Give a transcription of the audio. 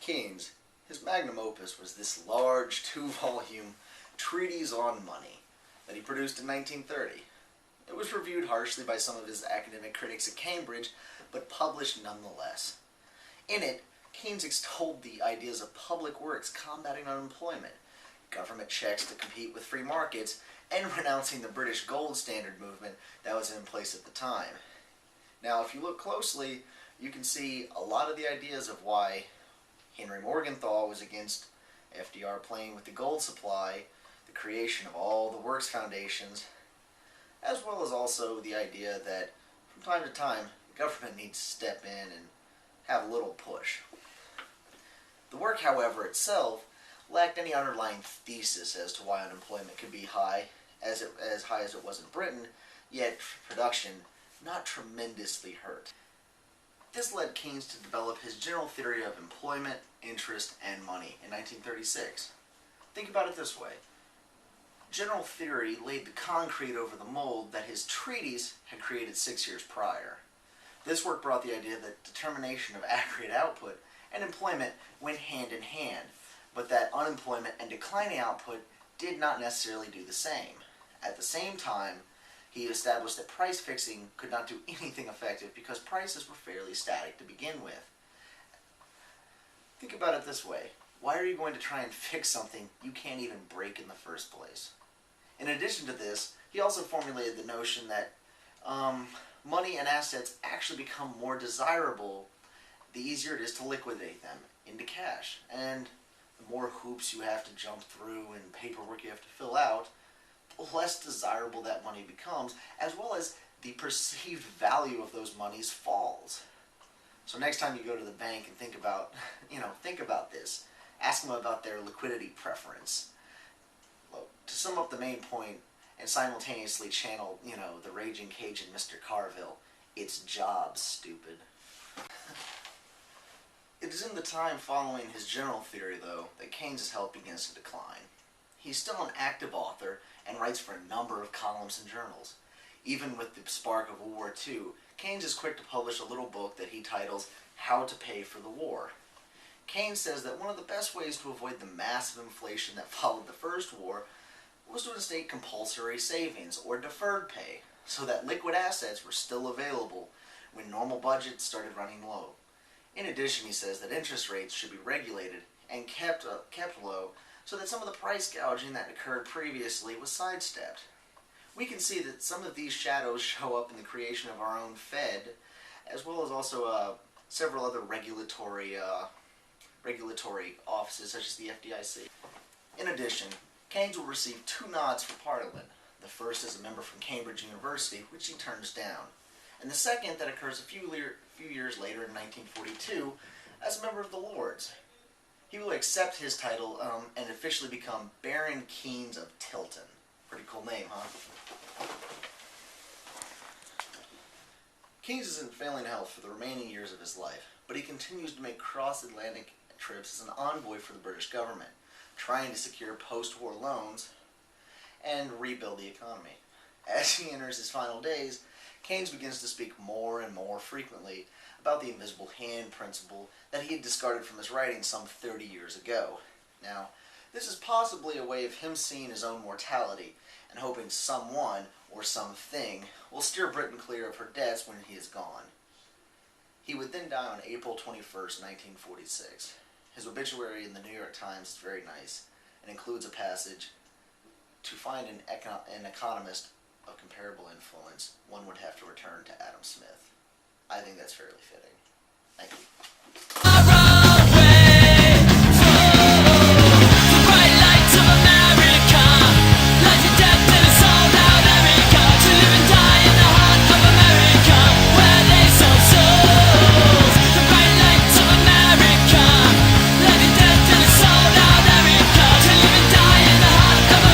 Keynes, his magnum opus was this large two-volume treatise on money that he produced in 1930. It was reviewed harshly by some of his academic critics at Cambridge, but published nonetheless. In it, Keynes extolled the ideas of public works combating unemployment, government checks to compete with free markets, and renouncing the British gold standard movement that was in place at the time. Now, if you look closely, you can see a lot of the ideas of why Henry Morgenthau was against FDR playing with the gold supply, the creation of all the works foundations, as well as also the idea that from time to time the government needs to step in and have a little push. The work, however, itself lacked any underlying thesis as to why unemployment could be high, as high as it was in Britain, yet production not tremendously hurt. This led Keynes to develop his general theory of employment, interest, and money in 1936. Think about it this way. General theory laid the concrete over the mold that his treatise had created 6 years prior. This work brought the idea that determination of aggregate output and employment went hand in hand, but that unemployment and declining output did not necessarily do the same. At the same time, he established that price fixing could not do anything effective because prices were fairly static to begin with. Think about it this way. Why are you going to try and fix something you can't even break in the first place? In addition to this, he also formulated the notion that money and assets actually become more desirable the easier it is to liquidate them into cash. And the more hoops you have to jump through and paperwork you have to fill out, the less desirable that money becomes, as well as the perceived value of those monies falls. So next time you go to the bank and think about this. Ask them about their liquidity preference. Well, to sum up the main point and simultaneously channel, the raging Cajun Mr. Carville, it's jobs, stupid. It is in the time following his general theory, though, that Keynes' health begins to decline. He's still an active author and writes for a number of columns and journals. Even with the spark of World War II, Keynes is quick to publish a little book that he titles How to Pay for the War. Keynes says that one of the best ways to avoid the massive inflation that followed the First War was to instate compulsory savings or deferred pay, so that liquid assets were still available when normal budgets started running low. In addition, he says that interest rates should be regulated and kept low so that some of the price gouging that occurred previously was sidestepped. We can see that some of these shadows show up in the creation of our own Fed, as well as also several other regulatory offices such as the FDIC. In addition, Keynes will receive 2 nods for Parliament. The first is a member from Cambridge University, which he turns down, and the second that occurs a few years later in 1942 as a member of the Lords. He will accept his title and officially become Baron Keynes of Tilton. Pretty cool name, huh? Keynes is in failing health for the remaining years of his life, but he continues to make cross-Atlantic trips as an envoy for the British government, trying to secure post-war loans and rebuild the economy. As he enters his final days, Keynes begins to speak more and more frequently about the invisible hand principle that he had discarded from his writings some 30 years ago. Now, this is possibly a way of him seeing his own mortality and hoping someone or something will steer Britain clear of her debts when he is gone. He would then die on April 21st, 1946. His obituary in the New York Times is very nice and includes a passage, "To find an economist of comparable influence, one would have to return to Adam Smith." I think that's fairly fitting. Thank you.